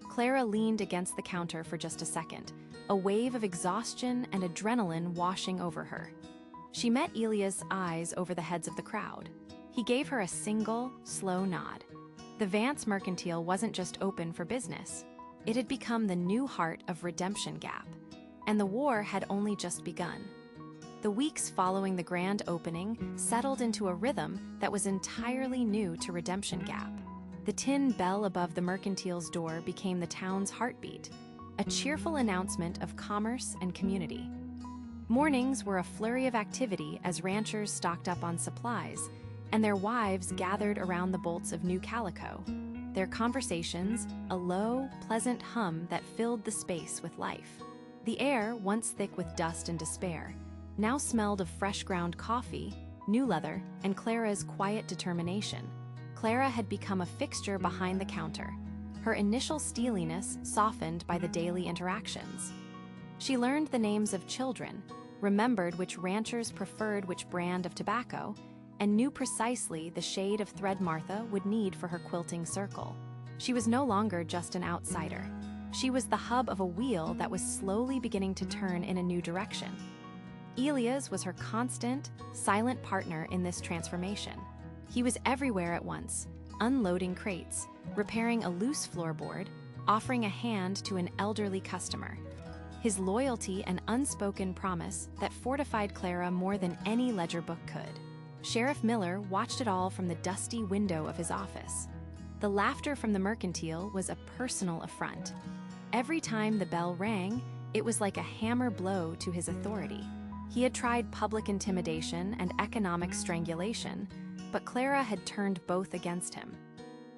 Clara leaned against the counter for just a second, a wave of exhaustion and adrenaline washing over her. She met Elias' eyes over the heads of the crowd. He gave her a single, slow nod. The Vance Mercantile wasn't just open for business. It had become the new heart of Redemption Gap, and the war had only just begun. The weeks following the grand opening settled into a rhythm that was entirely new to Redemption Gap. The tin bell above the Mercantile's door became the town's heartbeat, a cheerful announcement of commerce and community. Mornings were a flurry of activity as ranchers stocked up on supplies, and their wives gathered around the bolts of new calico. Their conversations, a low, pleasant hum that filled the space with life. The air, once thick with dust and despair, now smelled of fresh ground coffee, new leather, and Clara's quiet determination. Clara had become a fixture behind the counter, her initial steeliness softened by the daily interactions. She learned the names of children, remembered which ranchers preferred which brand of tobacco, and knew precisely the shade of thread Martha would need for her quilting circle. She was no longer just an outsider. She was the hub of a wheel that was slowly beginning to turn in a new direction. Elias was her constant, silent partner in this transformation. He was everywhere at once, unloading crates, repairing a loose floorboard, offering a hand to an elderly customer. His loyalty and unspoken promise that fortified Clara more than any ledger book could. Sheriff Miller watched it all from the dusty window of his office. The laughter from the Mercantile was a personal affront. Every time the bell rang, it was like a hammer blow to his authority. He had tried public intimidation and economic strangulation, but Clara had turned both against him.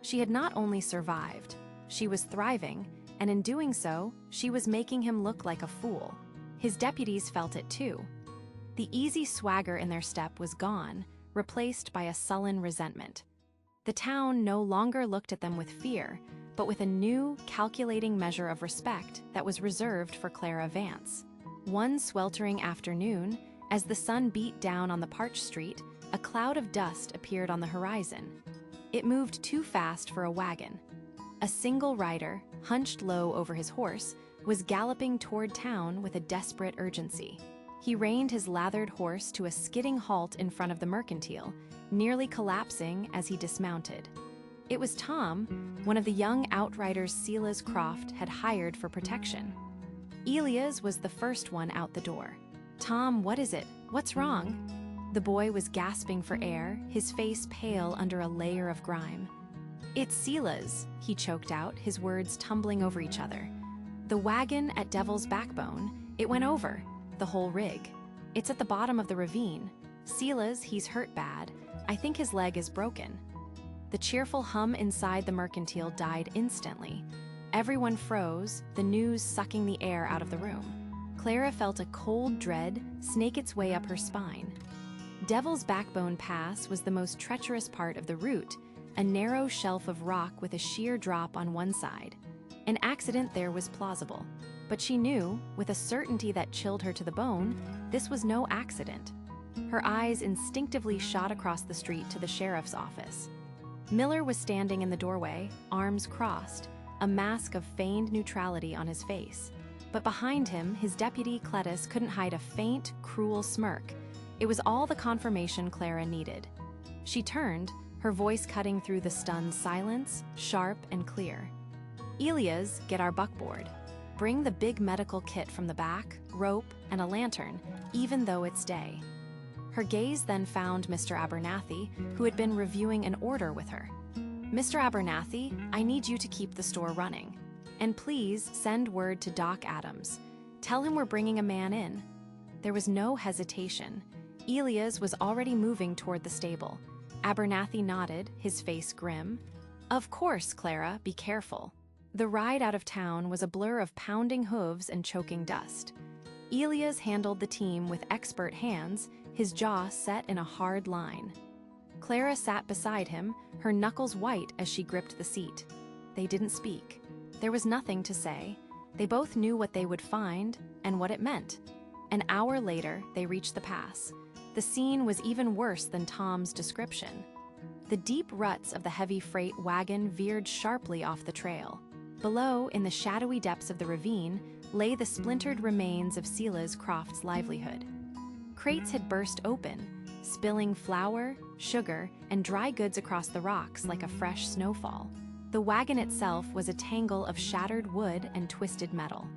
She had not only survived, she was thriving, and in doing so, she was making him look like a fool. His deputies felt it too. The easy swagger in their step was gone, replaced by a sullen resentment. The town no longer looked at them with fear, but with a new, calculating measure of respect that was reserved for Clara Vance. One sweltering afternoon, as the sun beat down on the parched street, a cloud of dust appeared on the horizon. It moved too fast for a wagon. A single rider, hunched low over his horse, was galloping toward town with a desperate urgency. He reined his lathered horse to a skidding halt in front of the Mercantile, nearly collapsing as he dismounted. It was Tom, one of the young outriders Silas Croft had hired for protection. Elias was the first one out the door. "Tom, what is it? What's wrong?" The boy was gasping for air, his face pale under a layer of grime. "It's Sila's," he choked out, his words tumbling over each other. "The wagon at Devil's Backbone, it went over, the whole rig. It's at the bottom of the ravine. Sila's, he's hurt bad. I think his leg is broken." The cheerful hum inside the mercantile died instantly. Everyone froze, the news sucking the air out of the room. Clara felt a cold dread snake its way up her spine. Devil's Backbone Pass was the most treacherous part of the route, a narrow shelf of rock with a sheer drop on one side. An accident there was plausible, but she knew, with a certainty that chilled her to the bone, this was no accident. Her eyes instinctively shot across the street to the sheriff's office. Miller was standing in the doorway, arms crossed, a mask of feigned neutrality on his face. But behind him, his deputy Cletus couldn't hide a faint, cruel smirk. It was all the confirmation Clara needed. She turned, her voice cutting through the stunned silence, sharp and clear. "Elias, get our buckboard. Bring the big medical kit from the back, rope, and a lantern, even though it's day." Her gaze then found Mr. Abernathy, who had been reviewing an order with her. "Mr. Abernathy, I need you to keep the store running. And please send word to Doc Adams. Tell him we're bringing a man in." There was no hesitation. Elias was already moving toward the stable. Abernathy nodded, his face grim. "Of course, Clara, be careful." The ride out of town was a blur of pounding hooves and choking dust. Elias handled the team with expert hands, his jaw set in a hard line. Clara sat beside him, her knuckles white as she gripped the seat. They didn't speak. There was nothing to say. They both knew what they would find and what it meant. An hour later, they reached the pass. The scene was even worse than Tom's description. The deep ruts of the heavy freight wagon veered sharply off the trail. Below, in the shadowy depths of the ravine, lay the splintered remains of Silas Croft's livelihood. Crates had burst open, spilling flour, sugar, and dry goods across the rocks like a fresh snowfall. The wagon itself was a tangle of shattered wood and twisted metal.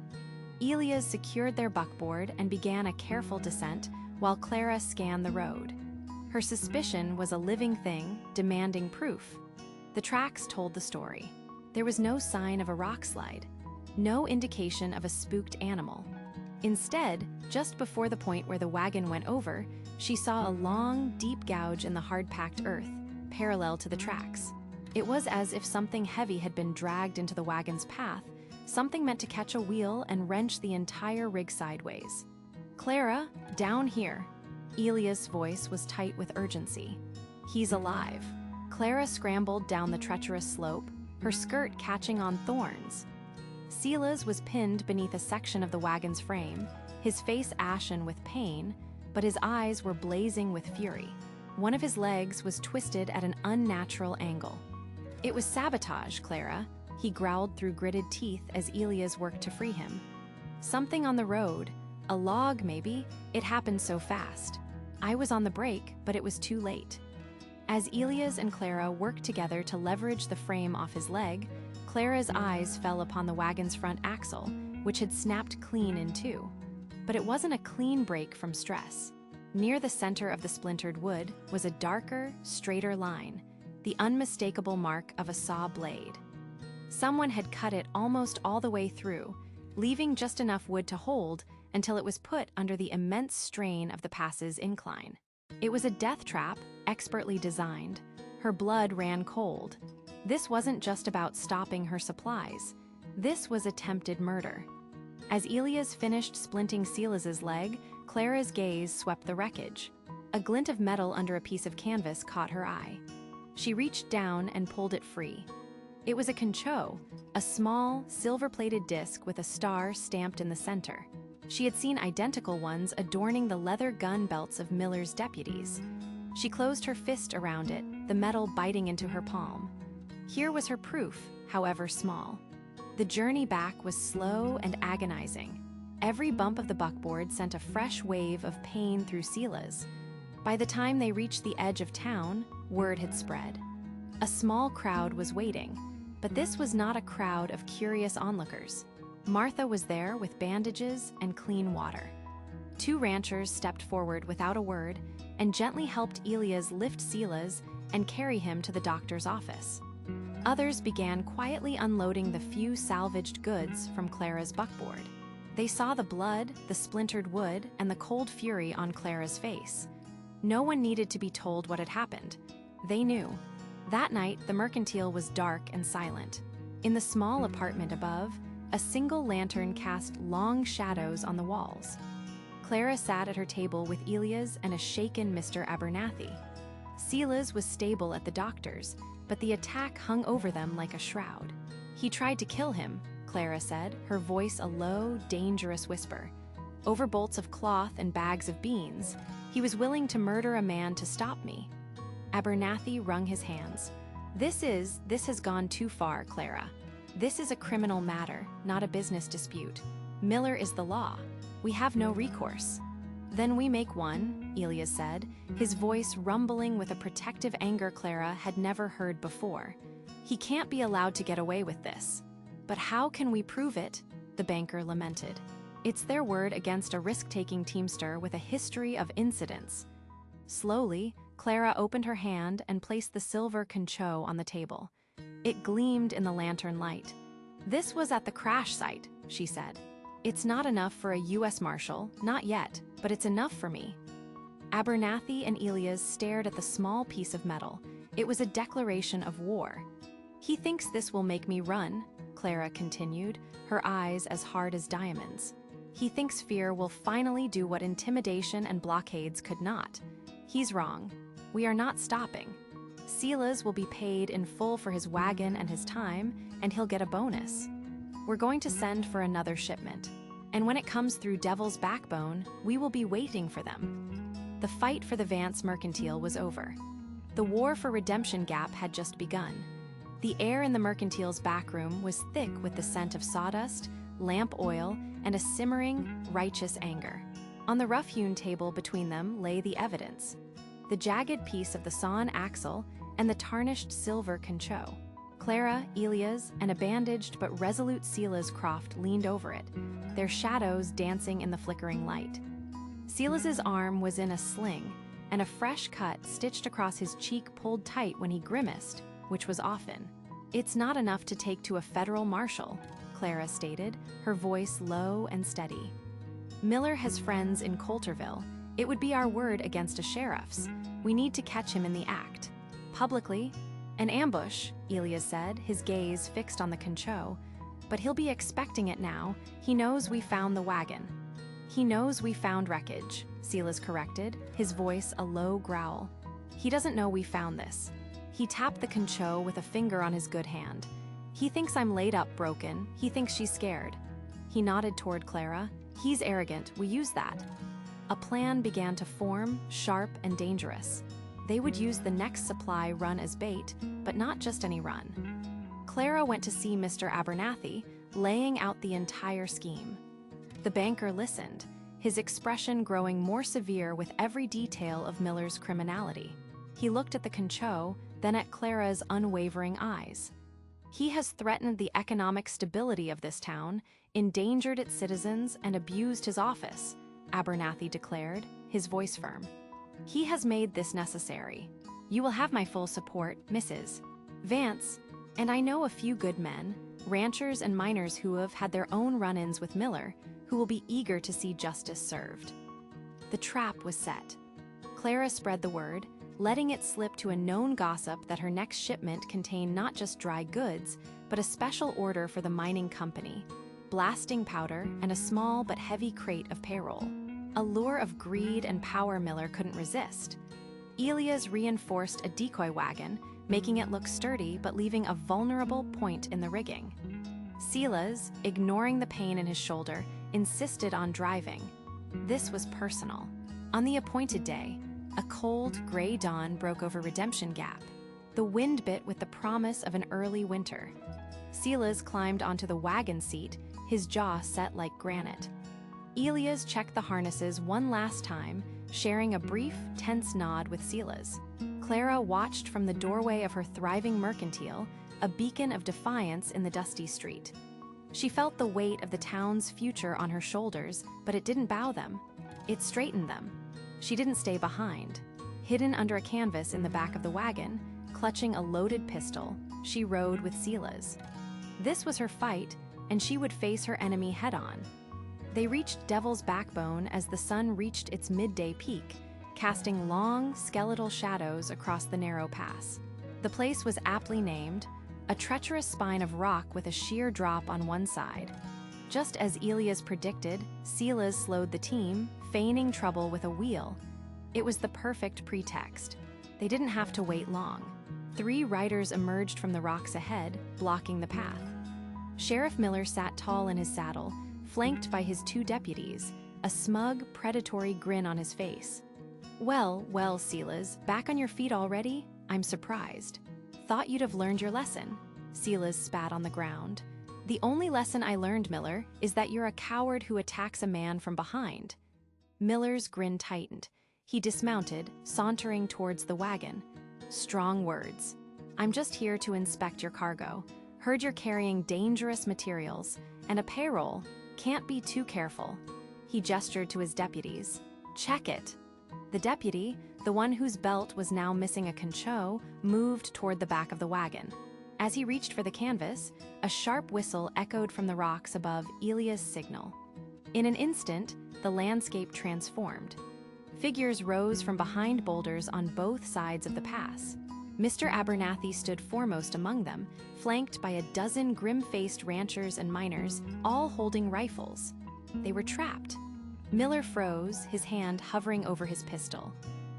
Elias secured their buckboard and began a careful descent while Clara scanned the road. Her suspicion was a living thing, demanding proof. The tracks told the story. There was no sign of a rock slide, no indication of a spooked animal. Instead, just before the point where the wagon went over, she saw a long, deep gouge in the hard-packed earth, parallel to the tracks. It was as if something heavy had been dragged into the wagon's path, something meant to catch a wheel and wrench the entire rig sideways. "Clara, down here." Elias' voice was tight with urgency. "He's alive." Clara scrambled down the treacherous slope, her skirt catching on thorns. Silas was pinned beneath a section of the wagon's frame, his face ashen with pain, but his eyes were blazing with fury. One of his legs was twisted at an unnatural angle. "It was sabotage, Clara," he growled through gritted teeth as Elias worked to free him. "Something on the road, a log maybe, it happened so fast. I was on the brake, but it was too late." As Elias and Clara worked together to leverage the frame off his leg, Clara's eyes fell upon the wagon's front axle, which had snapped clean in two. But it wasn't a clean break from stress. Near the center of the splintered wood was a darker, straighter line, the unmistakable mark of a saw blade. Someone had cut it almost all the way through, leaving just enough wood to hold until it was put under the immense strain of the pass's incline. It was a death trap, expertly designed. Her blood ran cold. This wasn't just about stopping her supplies. This was attempted murder. As Elias finished splinting Silas's leg, Clara's gaze swept the wreckage. A glint of metal under a piece of canvas caught her eye. She reached down and pulled it free. It was a concho, a small, silver-plated disc with a star stamped in the center. She had seen identical ones adorning the leather gun belts of Miller's deputies. She closed her fist around it, the metal biting into her palm. Here was her proof, however small. The journey back was slow and agonizing. Every bump of the buckboard sent a fresh wave of pain through Silas. By the time they reached the edge of town, word had spread. A small crowd was waiting, but this was not a crowd of curious onlookers. Martha was there with bandages and clean water. Two ranchers stepped forward without a word and gently helped Elias lift Silas and carry him to the doctor's office. Others began quietly unloading the few salvaged goods from Clara's buckboard. They saw the blood, the splintered wood, and the cold fury on Clara's face. No one needed to be told what had happened. They knew. That night, the mercantile was dark and silent. In the small apartment above, a single lantern cast long shadows on the walls. Clara sat at her table with Elias and a shaken Mr. Abernathy. Silas was stable at the doctor's, but the attack hung over them like a shroud. He tried to kill him, Clara said, her voice a low, dangerous whisper. Over bolts of cloth and bags of beans, he was willing to murder a man to stop me. Abernathy wrung his hands. This has gone too far, Clara. This is a criminal matter, not a business dispute. Miller is the law. We have no recourse. Then we make one, Elias said, his voice rumbling with a protective anger Clara had never heard before. He can't be allowed to get away with this. But how can we prove it? The banker lamented. It's their word against a risk-taking teamster with a history of incidents. Slowly, Clara opened her hand and placed the silver concho on the table. It gleamed in the lantern light. This was at the crash site, she said. It's not enough for a U.S. Marshal, not yet, but it's enough for me. Abernathy and Elias stared at the small piece of metal. It was a declaration of war. He thinks this will make me run, Clara continued, her eyes as hard as diamonds. He thinks fear will finally do what intimidation and blockades could not. He's wrong. We are not stopping. Silas will be paid in full for his wagon and his time, and he'll get a bonus. We're going to send for another shipment. And when it comes through Devil's Backbone, we will be waiting for them. The fight for the Vance Mercantile was over. The war for Redemption Gap had just begun. The air in the Mercantile's backroom was thick with the scent of sawdust, lamp oil, and a simmering, righteous anger. On the rough-hewn table between them lay the evidence. The jagged piece of the sawn axle and the tarnished silver concho. Clara, Elias, and a bandaged but resolute Silas Croft leaned over it, their shadows dancing in the flickering light. Silas's arm was in a sling, and a fresh cut stitched across his cheek pulled tight when he grimaced, which was often. It's not enough to take to a federal marshal, Clara stated, her voice low and steady. Miller has friends in Coulterville. It would be our word against a sheriff's. We need to catch him in the act. Publicly. An ambush, Elias said, his gaze fixed on the concho. But he'll be expecting it now. He knows we found the wagon. He knows we found wreckage, Silas corrected, his voice a low growl. He doesn't know we found this. He tapped the concho with a finger on his good hand. He thinks I'm laid up broken. He thinks she's scared. He nodded toward Clara. He's arrogant. We use that. A plan began to form, sharp and dangerous. They would use the next supply run as bait, but not just any run. Clara went to see Mr. Abernathy, laying out the entire scheme. The banker listened, his expression growing more severe with every detail of Miller's criminality. He looked at the concho, then at Clara's unwavering eyes. He has threatened the economic stability of this town, endangered its citizens, and abused his office, Abernathy declared, his voice firm. He has made this necessary. You will have my full support, Mrs. Vance, and I know a few good men, ranchers and miners who have had their own run-ins with Miller, who will be eager to see justice served. The trap was set. Clara spread the word, letting it slip to a known gossip that her next shipment contained not just dry goods, but a special order for the mining company, blasting powder, and a small but heavy crate of payroll. A lure of greed and power Miller couldn't resist. Elias reinforced a decoy wagon, making it look sturdy but leaving a vulnerable point in the rigging. Silas, ignoring the pain in his shoulder, insisted on driving. This was personal. On the appointed day, a cold, gray dawn broke over Redemption Gap. The wind bit with the promise of an early winter. Silas climbed onto the wagon seat, his jaw set like granite. Elias checked the harnesses one last time, sharing a brief, tense nod with Silas. Clara watched from the doorway of her thriving mercantile, a beacon of defiance in the dusty street. She felt the weight of the town's future on her shoulders, but it didn't bow them. It straightened them. She didn't stay behind. Hidden under a canvas in the back of the wagon, clutching a loaded pistol, she rode with Silas. This was her fight, and she would face her enemy head-on. They reached Devil's Backbone as the sun reached its midday peak, casting long, skeletal shadows across the narrow pass. The place was aptly named, a treacherous spine of rock with a sheer drop on one side. Just as Elias predicted, Silas slowed the team, feigning trouble with a wheel. It was the perfect pretext. They didn't have to wait long. 3 riders emerged from the rocks ahead, blocking the path. Sheriff Miller sat tall in his saddle, flanked by his 2 deputies, a smug, predatory grin on his face. Well, Silas, back on your feet already? I'm surprised. Thought you'd have learned your lesson." Silas spat on the ground. "The only lesson I learned, Miller, is that you're a coward who attacks a man from behind." Miller's grin tightened. He dismounted, sauntering towards the wagon. "Strong words. I'm just here to inspect your cargo. Heard you're carrying dangerous materials, and a payroll. Can't be too careful." He gestured to his deputies. "Check it." The deputy, the one whose belt was now missing a concho, moved toward the back of the wagon. As he reached for the canvas, a sharp whistle echoed from the rocks above Elias' signal. In an instant, the landscape transformed. Figures rose from behind boulders on both sides of the pass. Mr. Abernathy stood foremost among them, flanked by a dozen grim-faced ranchers and miners, all holding rifles. They were trapped. Miller froze, his hand hovering over his pistol.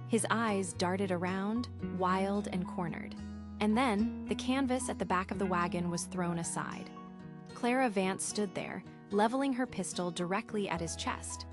His eyes darted around, wild and cornered. And then, the canvas at the back of the wagon was thrown aside. Clara Vance stood there, leveling her pistol directly at his chest.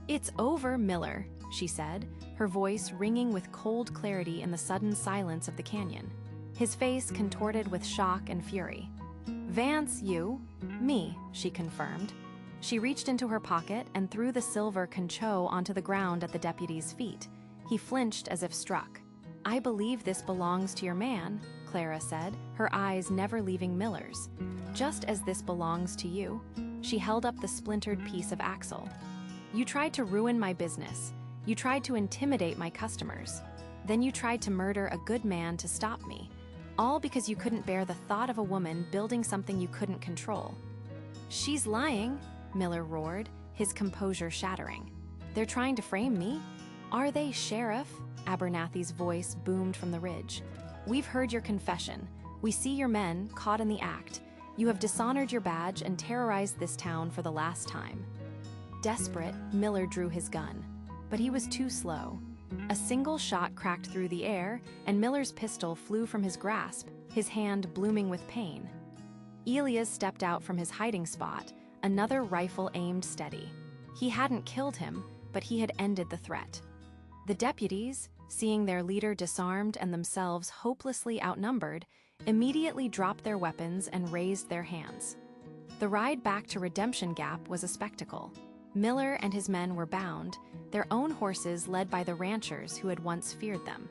"It's over, Miller," she said, her voice ringing with cold clarity in the sudden silence of the canyon. His face contorted with shock and fury. "Vance, you?" "Me," she confirmed. She reached into her pocket and threw the silver concho onto the ground at the deputy's feet. He flinched as if struck. "I believe this belongs to your man," Clara said, her eyes never leaving Miller's. "Just as this belongs to you." She held up the splintered piece of axle. "You tried to ruin my business. You tried to intimidate my customers. Then you tried to murder a good man to stop me. All because you couldn't bear the thought of a woman building something you couldn't control." "She's lying," Miller roared, his composure shattering. "They're trying to frame me?" "Are they, Sheriff?" Abernathy's voice boomed from the ridge. "We've heard your confession. We see your men, caught in the act. You have dishonored your badge and terrorized this town for the last time." Desperate, Miller drew his gun. But he was too slow. A single shot cracked through the air, and Miller's pistol flew from his grasp, his hand blooming with pain. Elias stepped out from his hiding spot, another rifle aimed steady. He hadn't killed him, but he had ended the threat. The deputies, seeing their leader disarmed and themselves hopelessly outnumbered, immediately dropped their weapons and raised their hands. The ride back to Redemption Gap was a spectacle. Miller and his men were bound, their own horses led by the ranchers who had once feared them.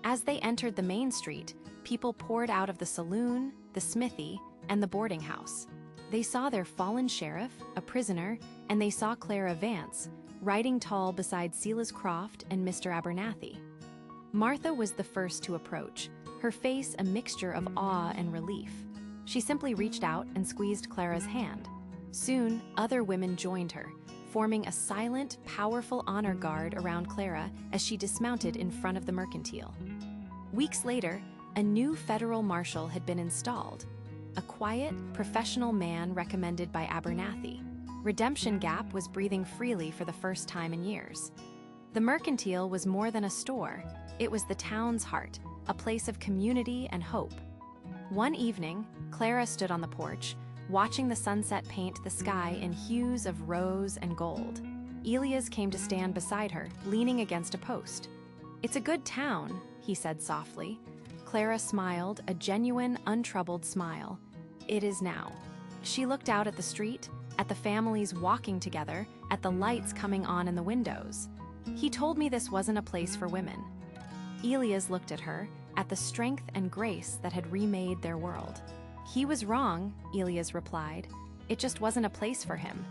As they entered the main street, people poured out of the saloon, the smithy, and the boarding house. They saw their fallen sheriff, a prisoner, and they saw Clara Vance, riding tall beside Silas Croft and Mr. Abernathy. Martha was the first to approach, her face a mixture of awe and relief. She simply reached out and squeezed Clara's hand. Soon, other women joined her, forming a silent, powerful honor guard around Clara as she dismounted in front of the mercantile. Weeks later, a new federal marshal had been installed, a quiet, professional man recommended by Abernathy. Redemption Gap was breathing freely for the first time in years. The mercantile was more than a store. It was the town's heart, a place of community and hope. One evening, Clara stood on the porch, watching the sunset paint the sky in hues of rose and gold. Elias came to stand beside her, leaning against a post. "It's a good town," he said softly. Clara smiled, a genuine, untroubled smile. "It is now." She looked out at the street, at the families walking together, at the lights coming on in the windows. "He told me this wasn't a place for women." Elias looked at her, at the strength and grace that had remade their world. "He was wrong," Elias replied. It just wasn't a place for him.